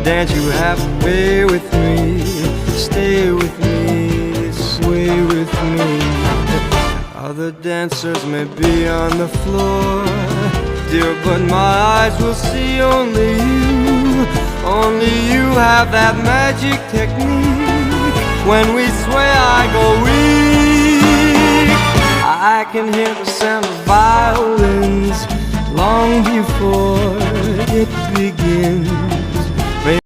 Dance you halfway with me, stay with me, sway with me. Other dancers may be on the floor, dear, but my eyes will see only you. Only you have that magic technique. When we sway I go weak. I can hear the sound of violins long before it begins.